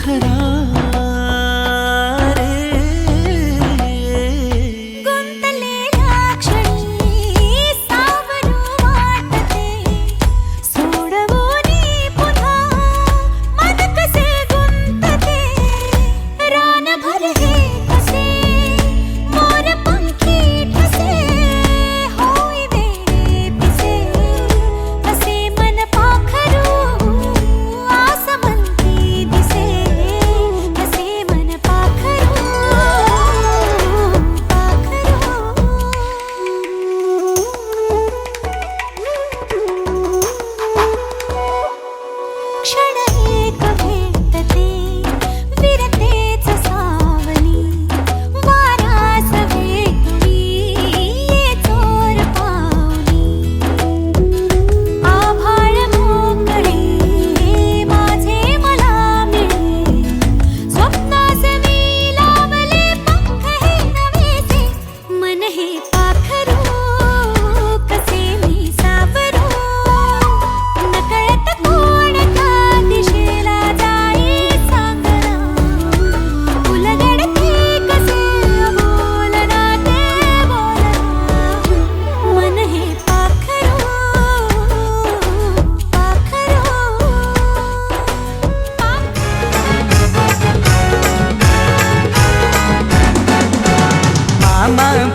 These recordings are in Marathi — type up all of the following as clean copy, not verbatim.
खरा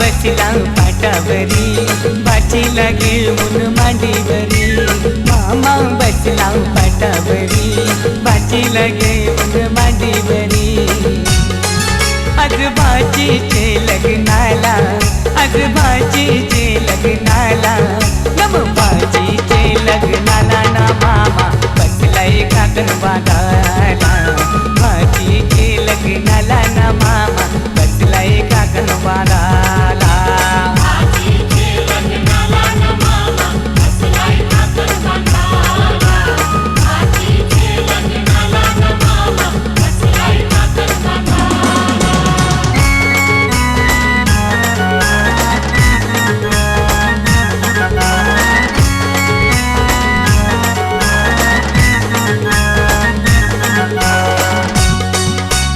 बसला पाटावरी बाची लागे मुन मांडीवरी मामा बसला पाटावरी बाची लागे मुन मांडीवरी आज भाजीचे लग्नाला आज भाजीचे लग्नाला नम भाजीचे लग्नाला ना मामा बसलाय काकण बागाला भाजीचे लग्नाला ना मामा बसलाय काकण बागाला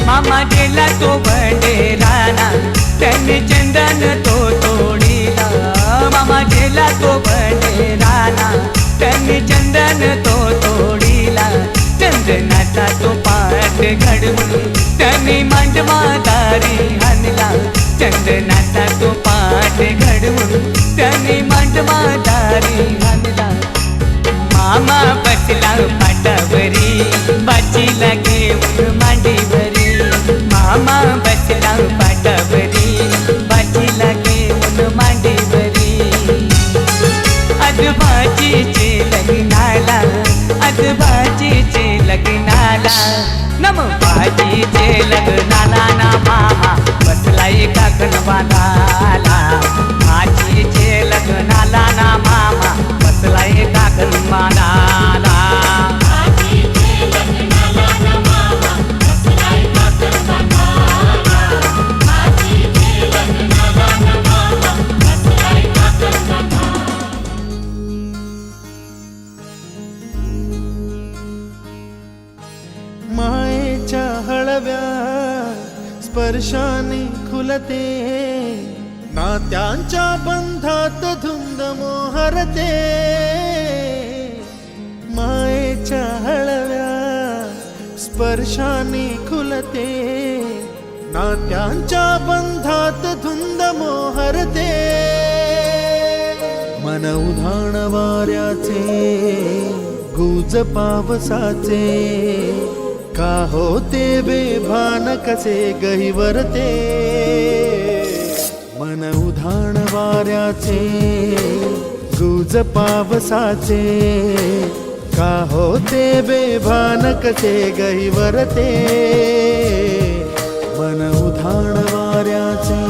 मामा गेला तो बंडेराना त्यांनी चंदन तो तोडीला मामा गेला तो बंडेराना त्यांनी चंदन तो तोडीला चंदनाचा तो पाठ घडवून त्यांनी मांडवादारी आणला चंदनाचा तो पाठ घडवून त्यांनी मांडवादारी आणला मामा बसला पाटावरी बाची लागे मांडीवरी मामा बसला पाटावरी बाची लागे मांडीवरी आज भाजीचे लग्नाला आज भाजीचे लग्नाला नम भाजीचे लग्नाला ना मामा बसलाय काकण बांधाला भाजीचे लग्नाला ना मामा बसलाय काकण बांधाला मायेच्या हळव्या स्पर्शाने खुलते नात्यांच्या बंधात धुंद मोहरते मायेच्या हळव्या स्पर्शाने खुलते नात्यांच्या बंधात धुंद मोहरते मन उधाण वाऱ्याचे गुज पावसाचे का होते बेभान कसे गहिवरते मन उधाण वाऱ्याचे गुज पावसाचे का होते बेभान कसे गहिवरते मन उधाण वाऱ्याचे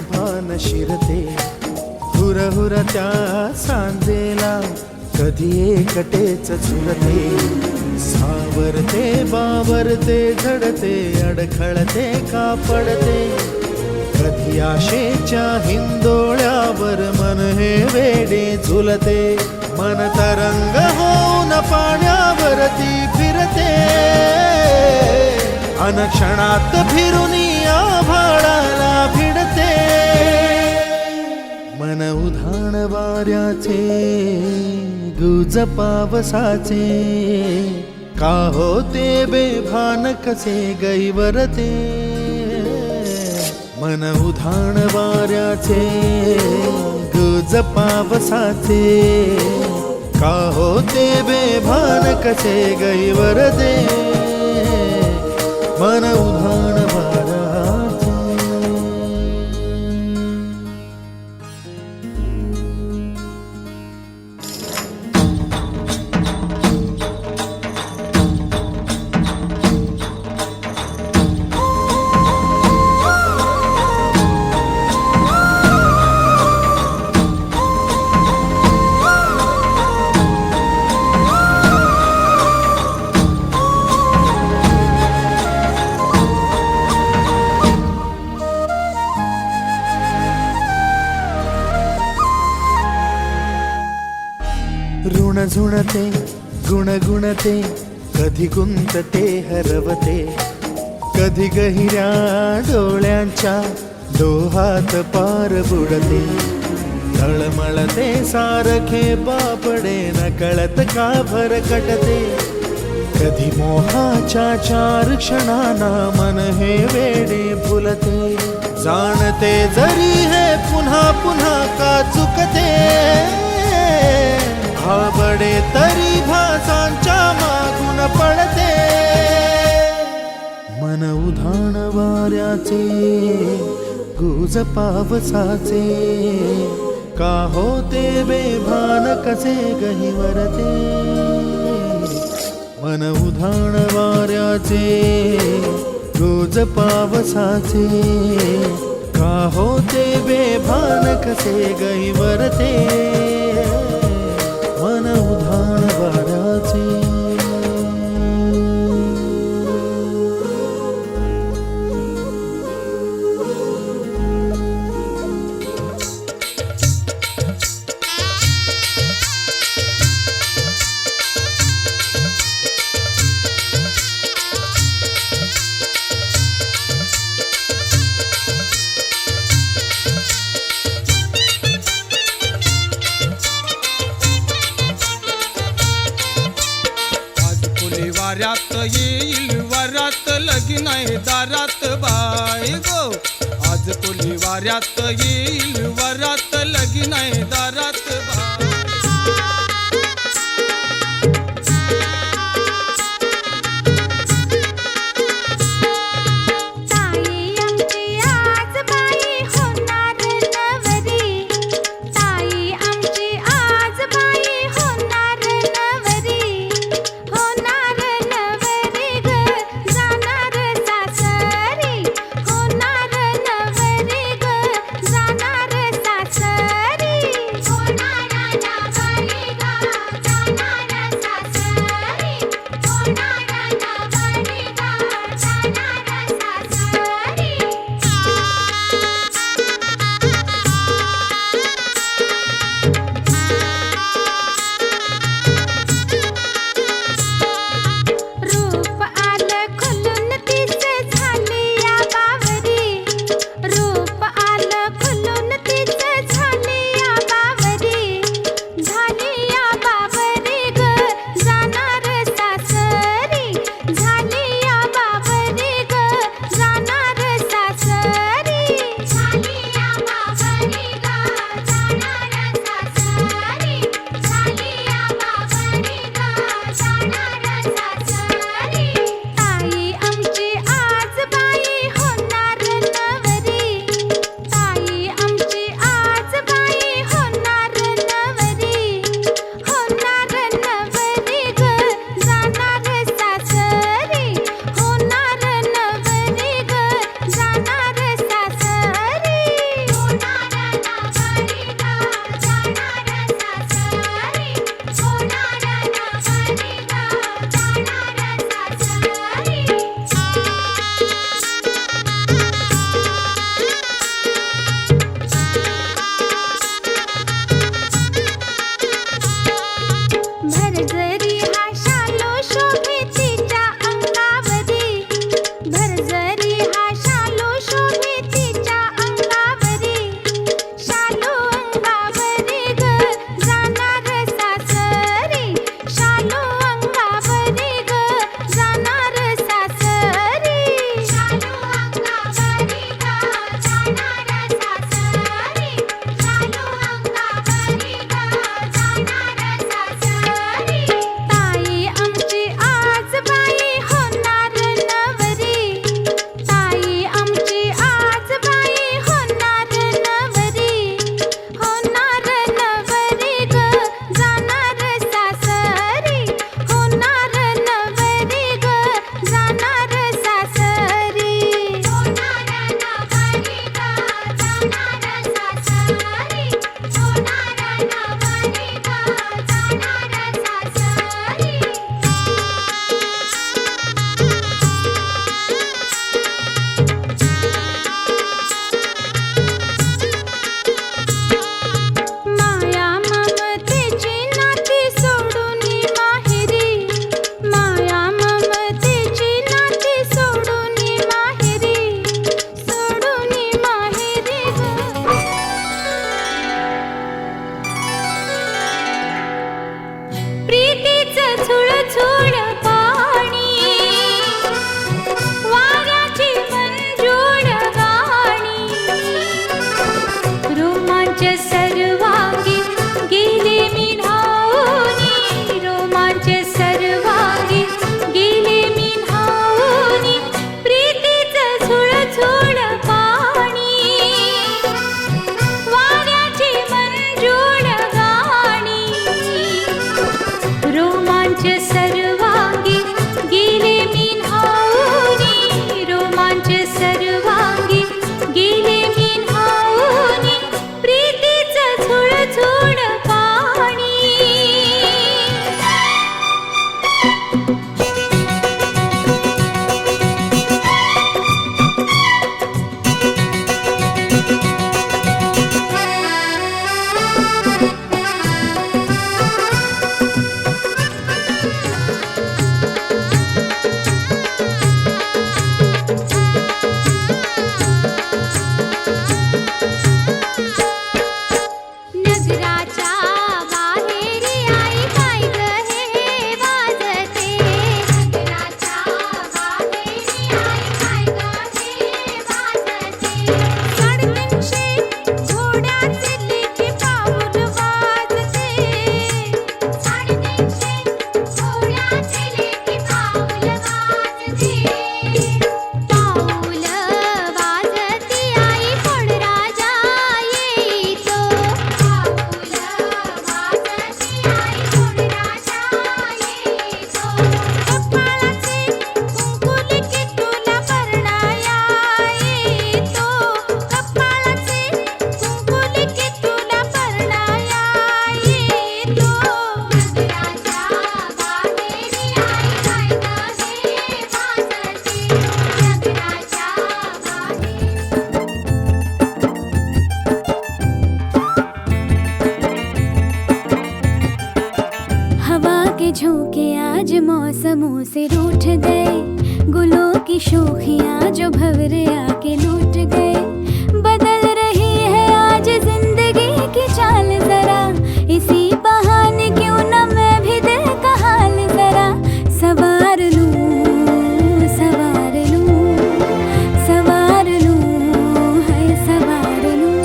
भान शिरते हुरहुर त्या सांजेला कधी एकटेच झुरते सावरते बावरते झडते अडखळते का पडते कधी आशेच्या हिंदोळ्यावर मन हे वेडे झुलते मन तरंग होऊन पाण्यावरती फिरते अनक्षणात फिरुनी आभाळाला भिडते मन उधाण वाऱ्याचे गुज पावसाचे का होते बेभान कसे गैवरते मन उधाण वाऱ्याचे गुज पावसाचे का होते बेभान कसे गैवरते मन उधाण वाऱ्याचे ऋण झुणते गुणगुणते कधी गुंतते हरवते कधी गहिऱ्या डोळ्यांच्या डोहात पार बुडते तळमळते सारखे बापडे नकळत का भरकटते कधी मोहाच्या चार क्षणांना मन हे वेडे भुलते जाणते जरी हे पुन्हा पुन्हा का चुकते आवडे तरी भासांच्या मागून पडते मन उधाण वाऱ्याचे गुज पावसाचे का होते बेभान कसे गहिवरते मन उधाण वाऱ्याचे गुज पावसाचे का होते बेभान कसे गहिवरते मन उधाण वाऱ्याचे वाऱ्यात येईल वरात लगीन आहे दारात बाय गो आज कोली वाऱ्यात येईल वरात लगीन आहे दारात बाय होणार रोमांच सर्वांगी गेले मी न्हाऊनी, रोमांच सर्वांगी गेले मी न्हाऊनी, प्रीतीचं झुळझुळ पाणी, वाऱ्याची मंजूळ गाणी, रोमांच सर्वांगी गेले मी न्हाऊनी, रोमांच सर्वांगी गेले मी न्हाऊनी, प्रीतीचं झुळझुळ पाणी. नगराच्या बाहेर आई काय ग हे वाजते, नगराच्या बाहेर आई काय ग हे वाजते, 350 घोड्याचे लेखी पाऊल वाजते, 350 घोड्याचे लेखी पाऊल वाजते, पाऊल वाजती आई कोण राजा येतो, पाऊल वाजती आई कोण राजा येतो, कपाळाचे कुंकुल की तुला परणाया येतो, कपाळाचे कुंकुल की तुला परणाया येतो, नगराच्या बाहेर आई काय ग हे वाजते, नगराच्या बाहेर. हवा के झोंके आज मौसमों से रूठ गए, गुलों की शोखियाँ जो भंवरे आके लूट गए, बदल रही है आज जिंदगी की चाल जरा, इसी बहाने क्यों न मैं भी दिल का हाल जरा सवार लूं, सवार लूं, सवार लूं, है सवार लूं.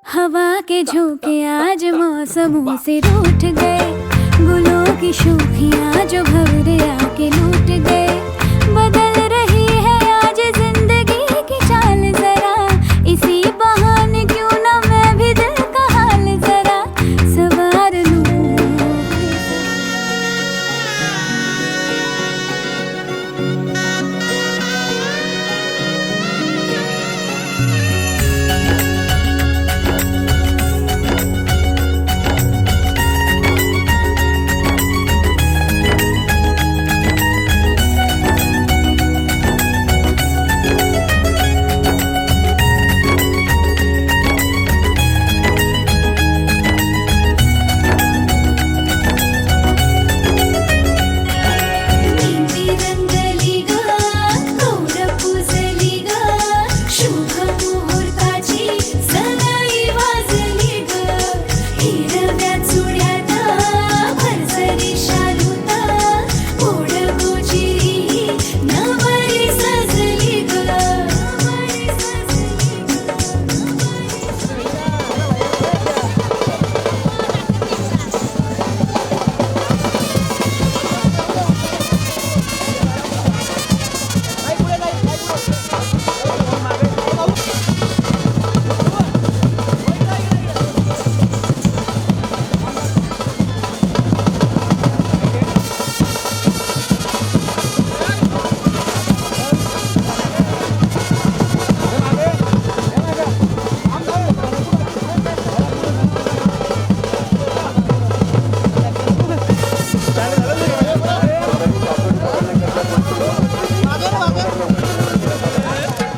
हवा के झोंके आज मौसमों से रूठ गए, गुलों की शोखियाँ जो भंवरे आके लूट गए, बदल रही है आज जिंदगी की चाल जरा, इसी बहाने क्यों न मैं भी दिल का हाल जरा सवार लूं. मेहंदी रंगली ग, कौर पुजली ग, शुभ मुहूर्ताची सनई वाजली ग, हिरव्या चुड्यात भरसरी शालूत, गोड गोजिरी नवरी सजली ग, नवरी सजली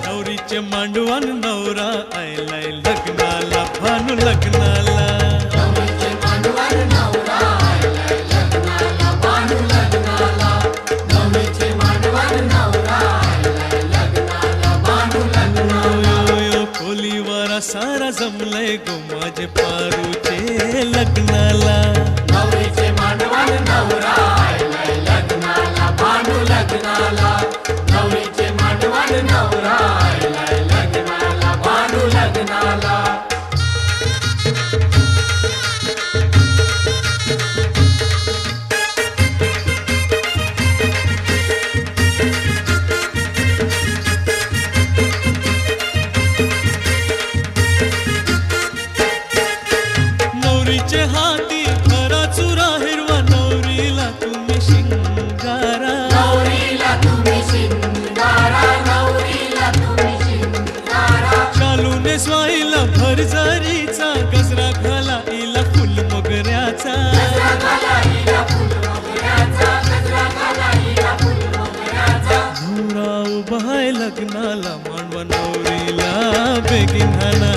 नवरीचे मांडवान नवरा आयलाय लग्नाला, भानू लग्नाला, नवरीचे मांडवान नवरा आयलाय लग्नाला, भानू लग्नाला, नवरीचे मांडवान नवरा आयलाय लग्नाला, भानू लग्नाला. यो खोलीवारा सारा जमलंय गो माझे पारूचे लग्नाला, नवरीचे मांडवान नवरा आयलाय लग्नाला, भानू लग्नाला, आहे लग्नाला मांडवा नवरीला बेगीन हाना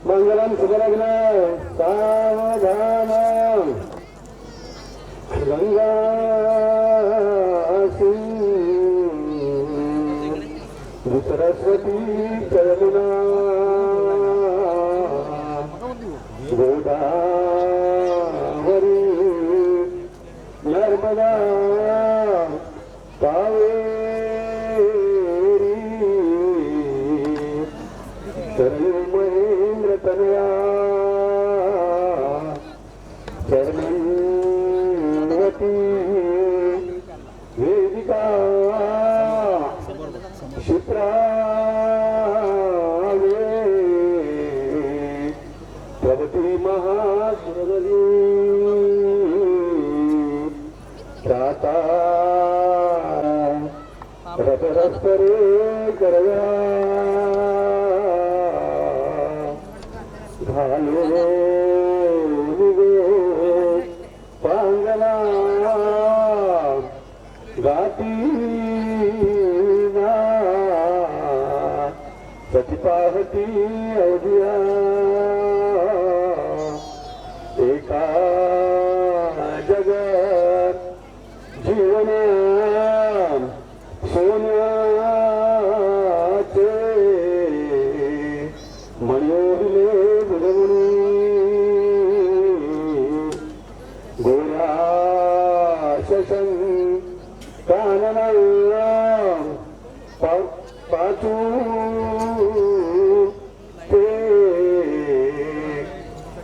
मंगलम शुभलग्न सावधान गंगा सरस्वती चरमुना गोदावरी नर्मदा कावेरी महेंद्र तनया चरणवती वेदिका क्षिप्रावे प्रभती महासुरली त्राता रतरस्तरे करव्या घालो निगो पांगला गाती सतीपाहती अवधिया एका जगत जीवन सोन्याचे मणियोरिले बुडवणी गोरा शशन कानना पाचू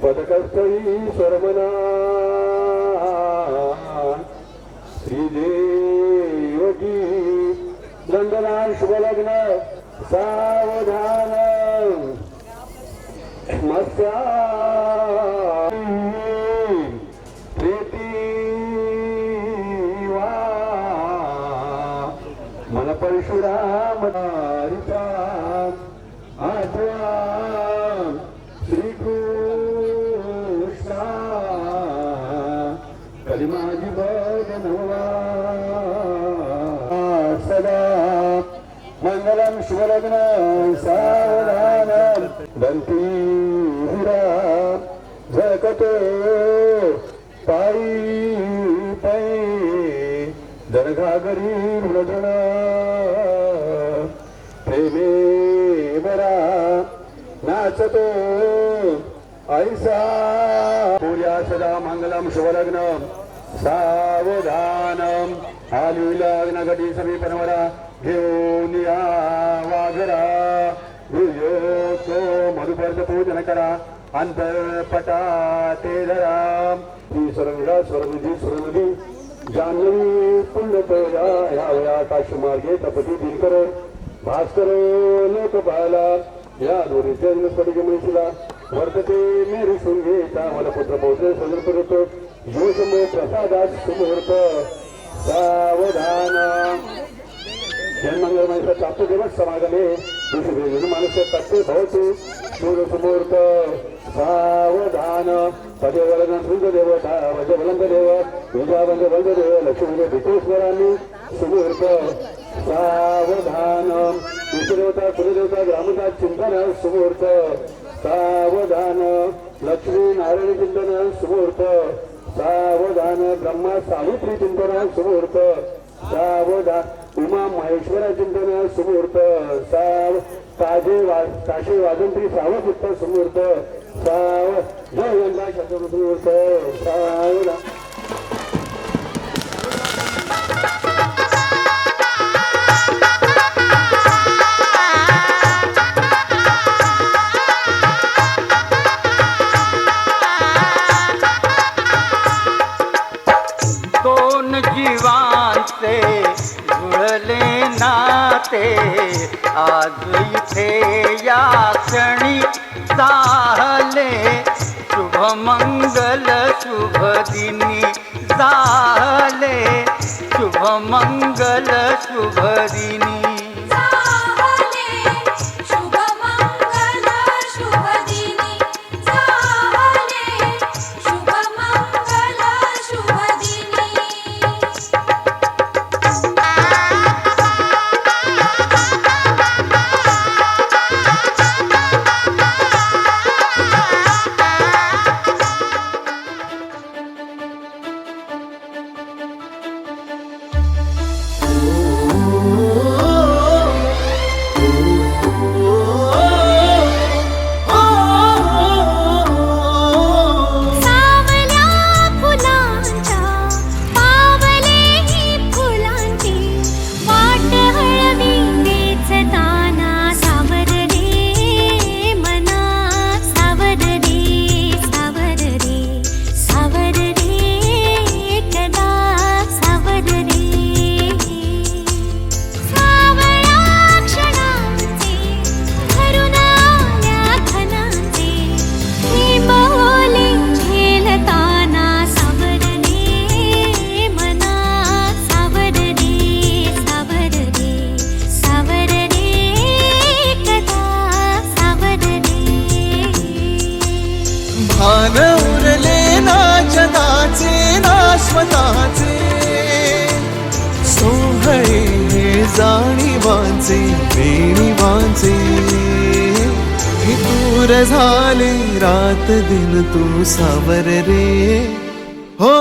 पदकस्थळी सर्वना श्रीदेवकी नंदना शुभलग्न सावधान मत्स्या प्रीती वा मन परशुराम हरिता आठवा श्रीकृष्णा कलिमाजी भजनवा सदा मंगलम शुभलग्न सावधान दंती हिरा झळकतो पायी पायी दरघागरी मृदुण प्रेमे बरा नाचतो ऐसा पूर्या सदा मंगलम शुभलग्न सावधानम आली लग्न घटी समीपनवरा घेऊन या वाघरा गुरुयोतो मधुपर्द पूजन करा अंतरपटा ते धरा ती सरंगा स्वरनिधी सुरनिधी जान्हवी पुण्यतोया या काश मार्गे तपती दिनकर भास्कर लोकपाला या दोन्हीच्या स्फटिक म्हैशीला वर्तते मेरी शृंगेचा मला पुत्र पोहोचले सदर होतो यो शंभो प्रसादात सुमुहूर्त सावधान जन्मंगल महिषा प्राप्त दिवस समागमे दुसरे माणूस तत्व भवतु सूर्य सुमुहूर्त सावधान पदेवलन देवता वजबलंग देव विजाबंग बंग देव लक्ष्मी भितेश्वरांनी सुमुहूर्त सावधान विष्णुदेवता कुलदेवता ग्रामदेवता चिंतन सुमुहूर्त सावधान लक्ष्मी नारायण चिंतन सुमुहूर्त सावधान ब्रह्मा सावित्री चिंतन सुमुहूर्त सावधान उमा महेश्वरा चिंतन सुमुहूर्त काशी वाजंत्री सावपुत्र सुमुहूर्त जय गंगा शतरू सुमुहूर्त सावधान दोन जीवांचे जुळले नाते आज इथे या क्षणी झाले शुभ मंगल शुभ दिनी झाले शुभ मंगल शुभ दिनी भान उरले ना जगाचे ना स्वतःचे सोहळे जाणीवांचे बेणीवांचे हे दूर झाले रात दिन तू सावर रे हो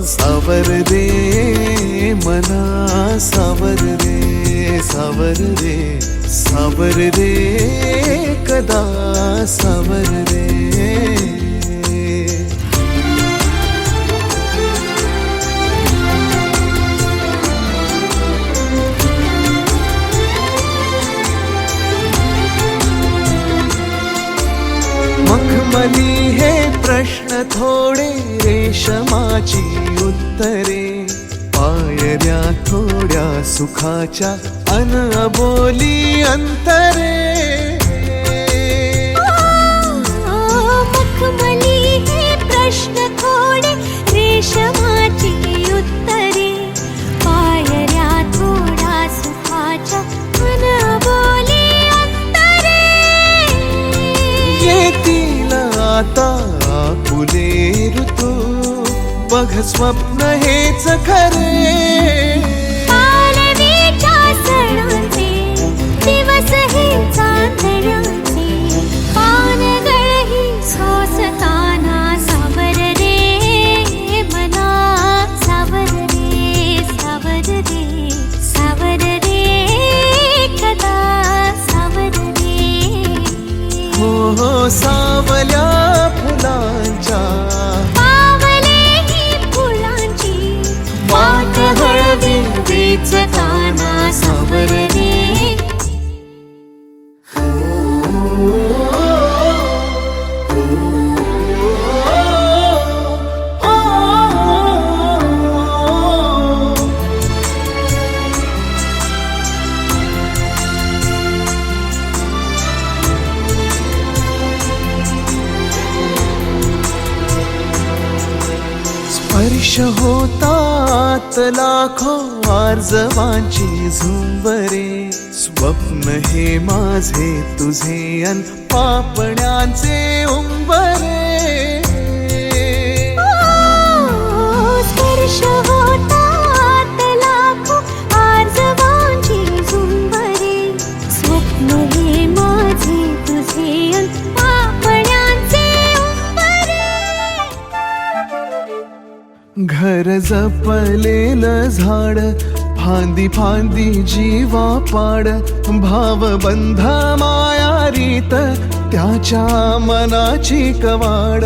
सावर रे मना सावर रे सावर रे सावर रे कदा सावर रे मखमली हे प्रश्न थोडे रेशमाची उत्तरे पायऱ्या थोड्या सुखाच्या अनबोली अंतरे मखमली हे प्रश्न थोडे रेशमाची उत्तरे पायऱ्या थोड्या सुखाच्या अनबोली अंतरे येतील आता फुले ऋतू बघ स्वप्न हेच खरे पालवीच्या सणांचे दिवस हे चांदण्याचे पानगळही सोसताना सावर रे मना सावर रे सावर रे सावर रे कदा सावर रे हो हो सावल्या फुलांच्या वाट हळवी वेचताना सावर रे स्पर्श होतात लाखो आर्जवांची झुंबरे, स्वप्न हे माझे तुझे अन पापण्यांचे उंबरे. स्पर्श होतात लाखो आर्जवांची झुंबरे, स्वप्न हे माझे तुझे अन पापण्यांचे उंबरे. घर जपलेलं झाड, फांदी फांदी जीवा पाड, भावबंध मायारीत त्याच्या मनाची कवाड.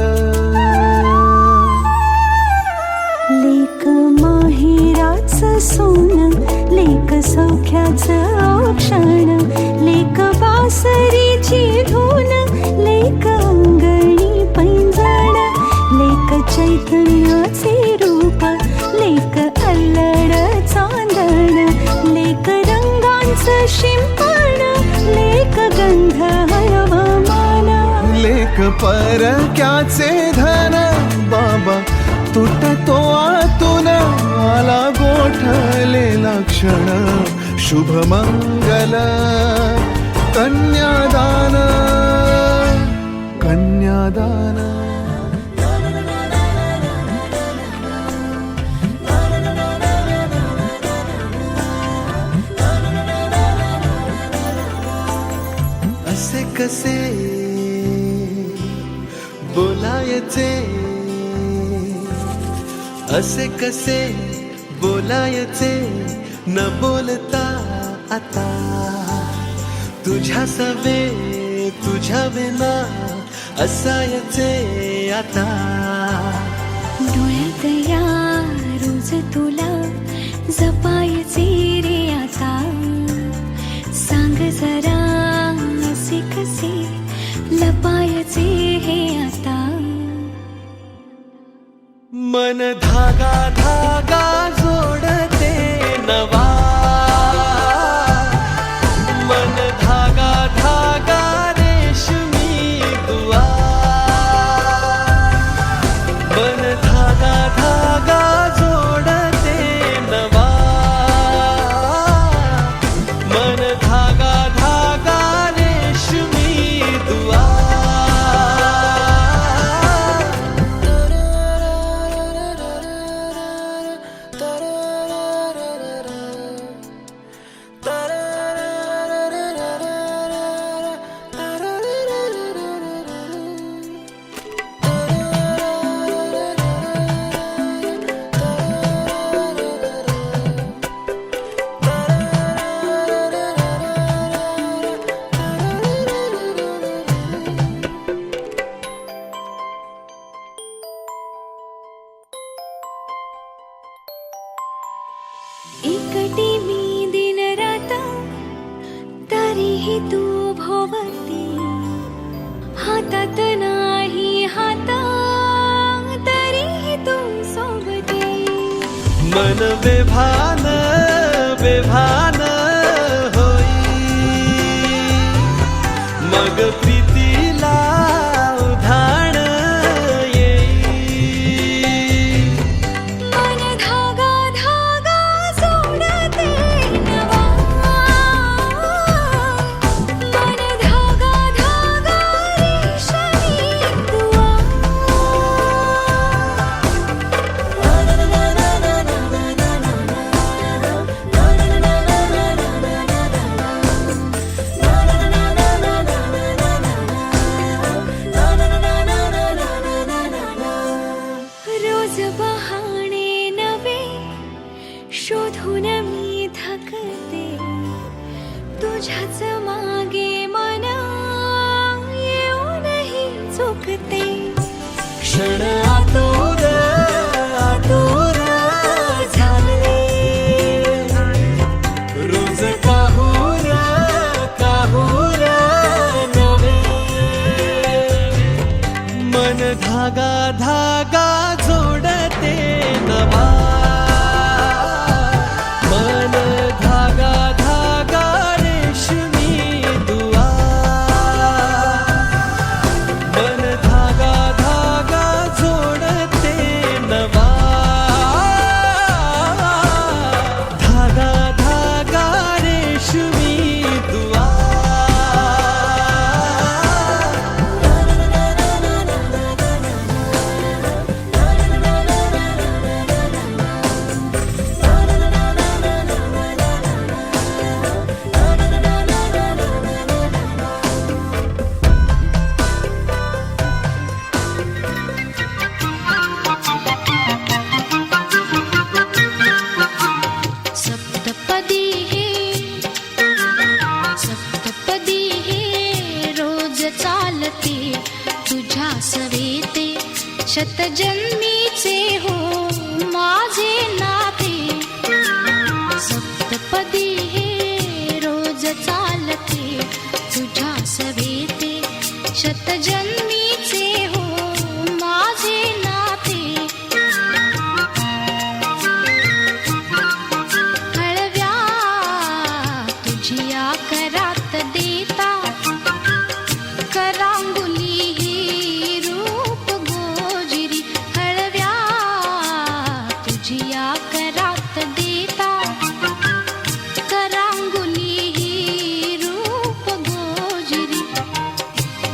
लेक माहेराचं सोनं, लेक सौख्याचं औक्षण, लेक बासरीची धून, लेक अंगणी पैंजण, लेक चैतन्याचे रूप, लेक अल्लड चांदण, लेक रंगांचं शिंपण, लेक गंध हवामान, लेक परक्याचे धन, बाबा तुटतो आतून आला गोठलेला क्षण. शुभ मंगल कन्यादान, कन्यादान. असे कसे बोलायचे, असे कसे बोलायचे न बोलता आता, तुझ्या सवे तुझ्या विना असायचे आता. डोळ्यात या रोज तुला जपायचे रे आता, सांग जरा असे कसे लपायचे हे आता. मन धागा धागा जोडते नवा, मन धागा धागा रेशमी दुआ, मन धागा धागा जोडते नवा, मन धागा धागा रेशमी दुआ. एकटी मी दिन रात, तरीही तू भोवती, हातात नाही हात, तरीही तू सोबती. मन बेभान बेभान होई, मग प्रीतीला उधाण येई. मन धागा धागा जोडते नवा, मन धागा धागा रेशमी दुआ. रोज बहाणे नवे शोधून मी थकते, तुझ्याच मागे मन येऊनही चुकते. क्षण आतुर आतुर झाले, रोज काहूर काहूर नवे. मन धागा धागा जोडते नवा, मन धागा धागा रेशमी दुआ, मन धागा धागा जोडते नवा. शतजन्मीचे हो माझे नाते, सप्तपदी हे रोज चालते तुझ्या सवेते. शतजन्मीचे हो माझे नाते, हळव्या तुझिया करात देता करांगुली ही रूप गोजिरी. हळव्या तुझिया करात देता करांगुली ही रूप गोजिरी.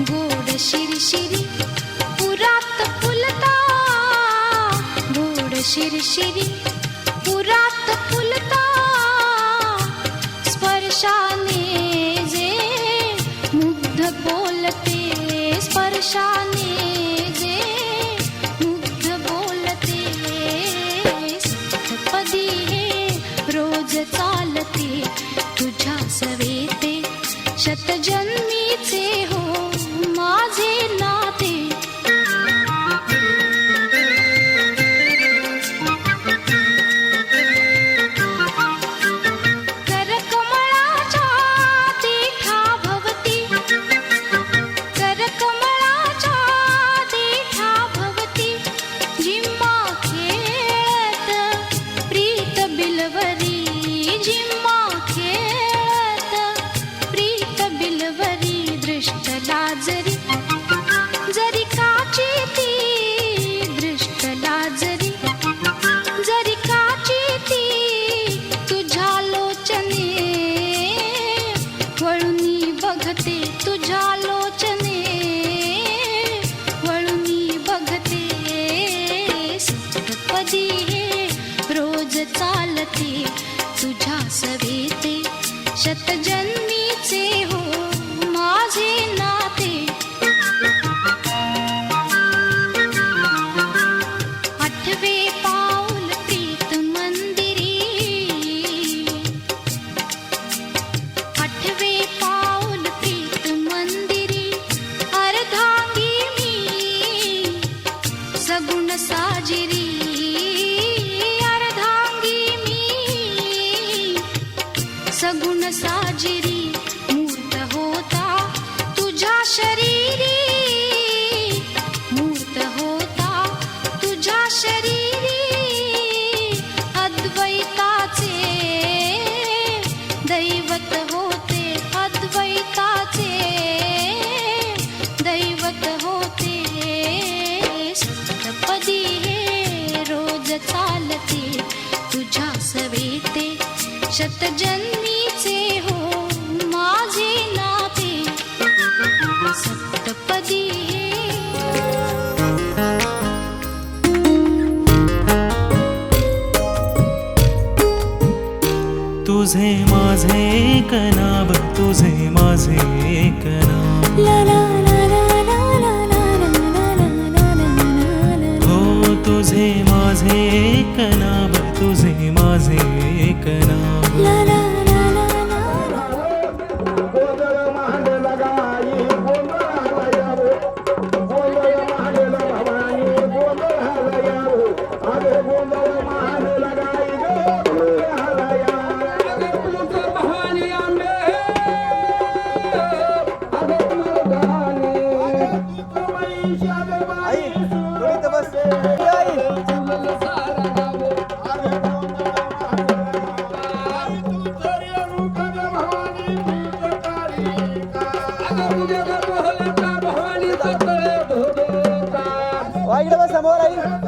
गोड शिरशिरी पुरात फुलता, गोड शिरशिरी पुरात फुलता, स्पर्शाने जे मुग्ध बोलते, स्पर्शाने जे मुग्ध बोलते. सप्तपदी हे रोज चालते तुझ्या सवेते. शतजन्मीचे हो माझे नाते. करकमळाच्या देठा भवती, करकमळाच्या देठा भवती, जिम्मा खेळत प्रीत बिलवरी. जिम्मा खेळत प्रीत बिलवरी. दृष्ट लाजरी जरी काची ती, दृष्ट लाजरी जरी काची ती, तुझ्या लोचने वळुनी बघते, तुझ्या लोचने वळुनी बघते. सप्तपदी हे रोज चालते तुझ्या सवेते. शतजन्मीचे हो माझे नाते. आठवे पाऊल प्रीत मंदिरी, आठवे पाऊल प्रीत मंदिरी. अर्धांगी मी सगुण साजिरी, अर्धांगी मी सगुण साजिरी. मूर्त होता तुझ्या शरीरी, मूर्त होता तुझ्या शरीरी. अद्वैताचे दैवत होते, अद्वैताचे दैवत होते. सप्तपदी हे रोज चालते तुझ्या सवेते. शतजन्मीचे हो माझे नाते. सप्तपदी हे तुझे माझे एक नाव, तुझे माझे एक नाव. ला ला ला ला ला ला ला ला ला ला. हो तुझे माझे एक नाव, तुझे माझे एक नाव. ला ला ला ला ला. गोंधळ मांडला गाई गोंधळाला यावं, गोंधळ मांडला भवानी गोंधळाला यावं. अरे गोंधळ मांडला गाई गोंधळाला यावं. अरे तुझं भवानी आंबे, अरे मर्दानी, अरे तुझं वैशाख बाई सुरत बसे. चुलल सारा गावं. अरे गोंधळ समोर आई गोंधळ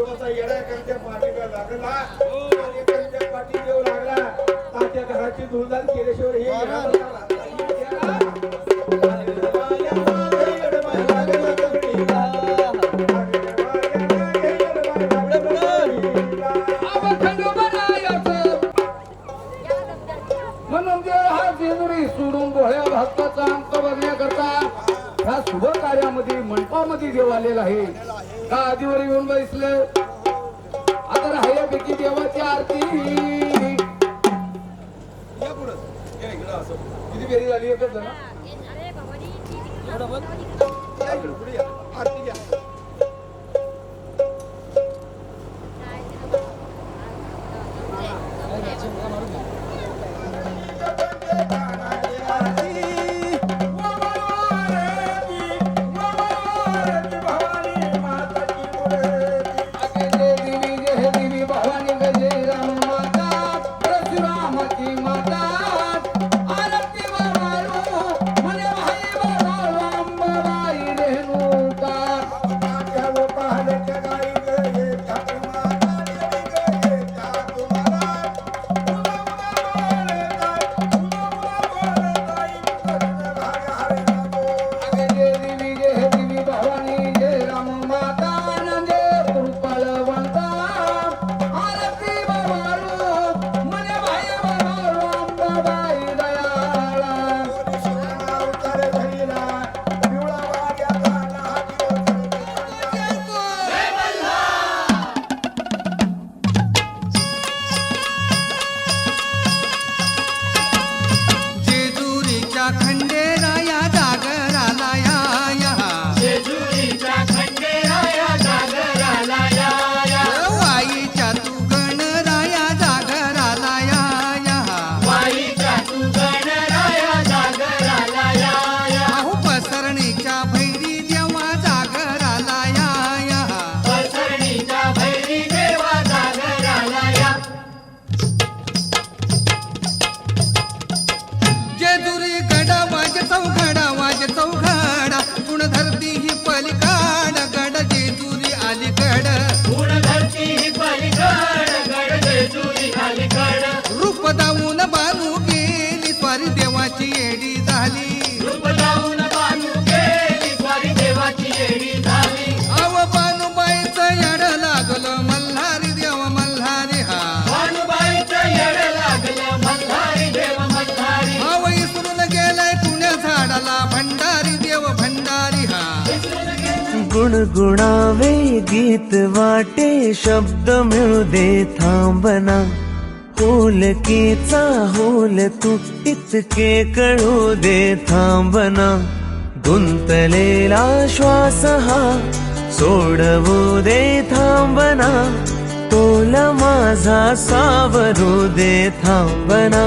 बसा येड्या एखाद्या पाठीला लागला आणि एखाद्या पाठी देऊ लागला तात्या घराची धुळदाण केल्याशिवाय हे येणार म्हणून हा जेजुरी सोडून डोळ्या भक्ताचा अंक बघण्याकरता ह्या शुभ कार्यामध्ये मंडपामध्ये देव आलेला आहे. का आधीवर येऊन बसले आता राहिल्यापैकी देवाची आरती या पुढं किती फेरी झाली एकच ना पुढे या आरती घ्या. गुणगुणावे गीत वाटे शब्द मिळू दे थांबना होलकीचा होल तू इतके कळू दे थांबना गुंतलेला श्वास हा सोडवू दे थांबना तोल माझा सावरू दे थांबना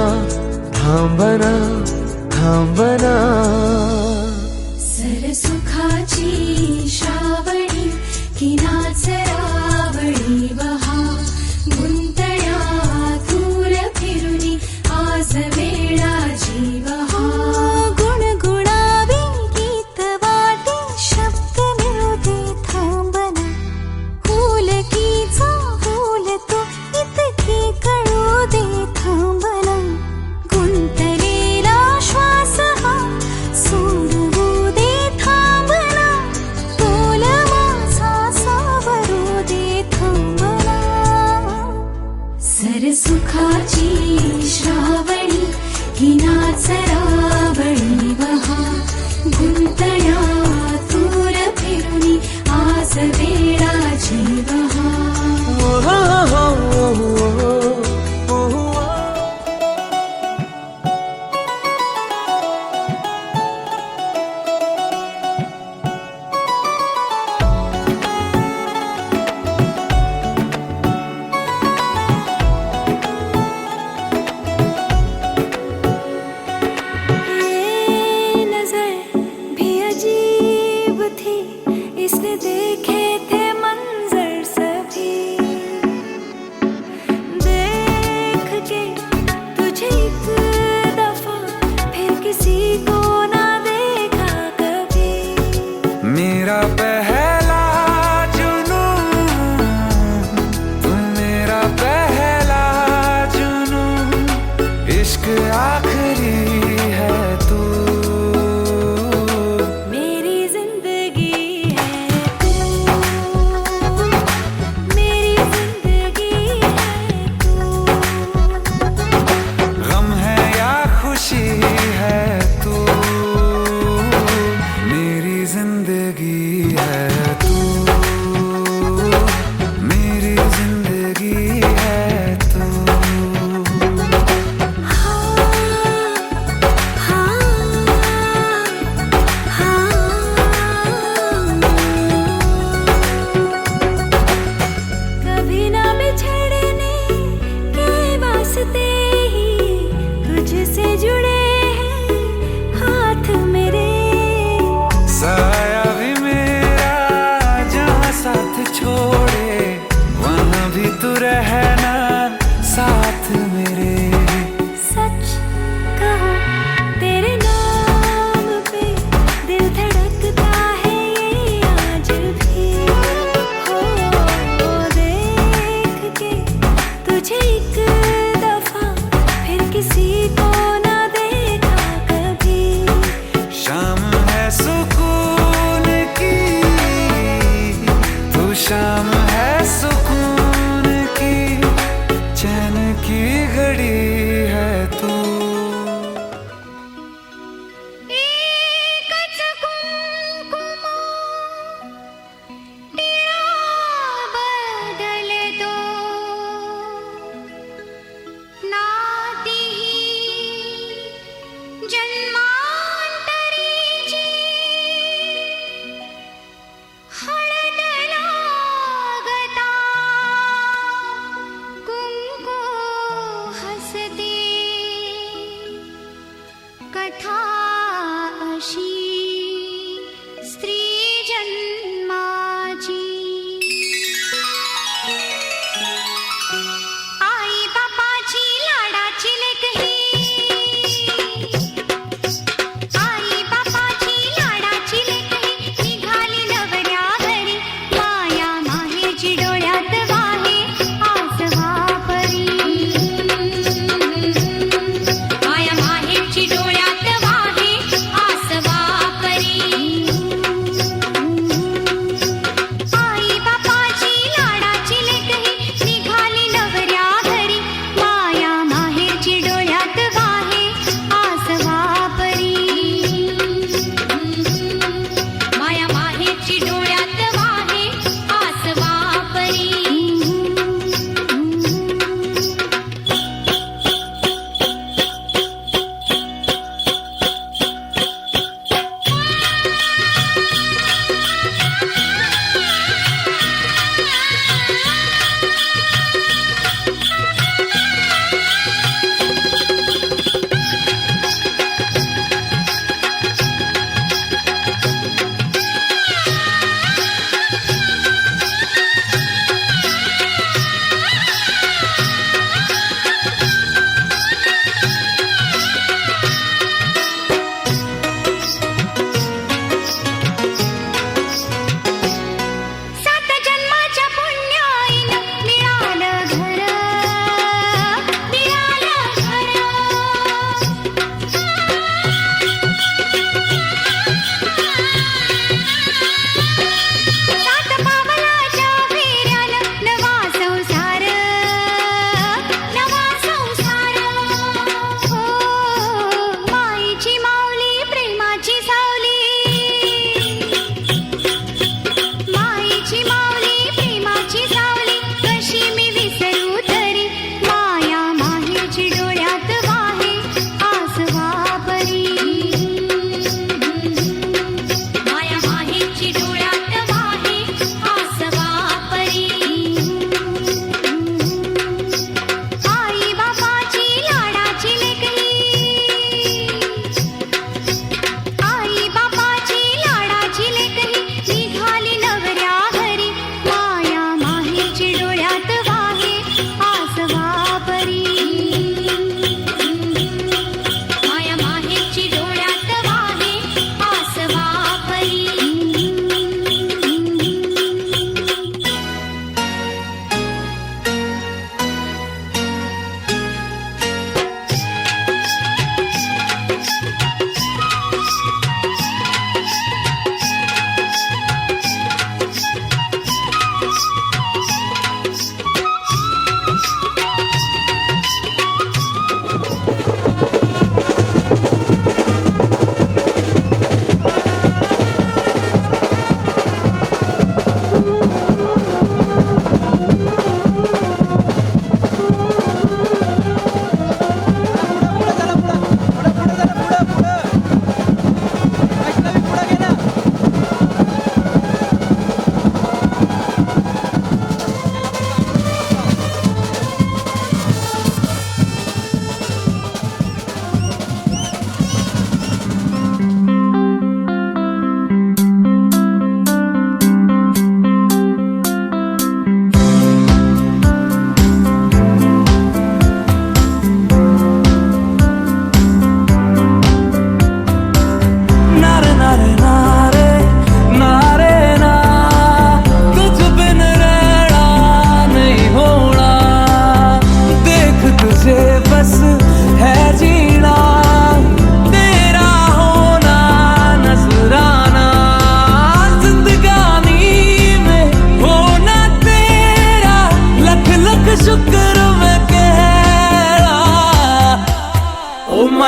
थांबना थांबना सरसुखाची श्रावणी की नाचरावळी बहा गुंतण्या दूर फिरुनी आज वेळाची बहा गुणगुणावे गीत वाटे शब्द मिळू दे थांबना होलकीचा होल तो इतके कळू दे थांबना गुंतलेला श्वास हा सोडवू दे थांबना तोल माझा सावरू दे थांबना सरसुखाची श्रावणी ही नाचरावळी बहा गुंतण्या दूर फिरुनी आज वेळाची बहा ये नजर भी अजीब थी इसने देखे थे मंजर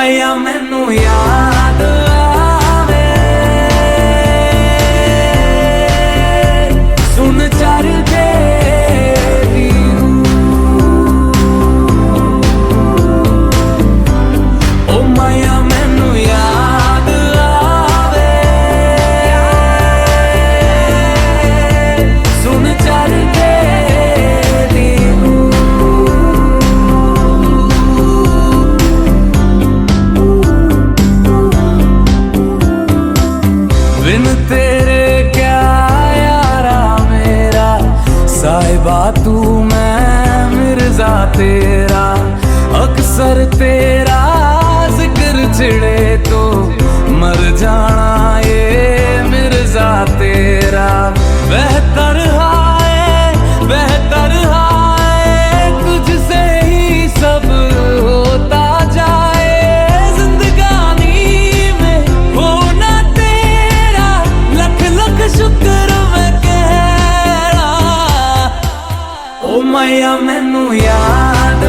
मैया मैनू याद आवे सुन चरदे दी ओ मैया मैनू याद आवे सुन चरदे दी बिन तेरे क्या यारा मेरा साहिबा तू मैं मिर्जा तेरा अक्सर तेरा जिक्र छिड़े तो मर जाना ये मिर्जा तेरा बेहतर हाय तुझसे ही सब होता जाए जिंदगानी में होना तेरा लख लख शुक्र मैं कह रहा ओ मैया मैनू याद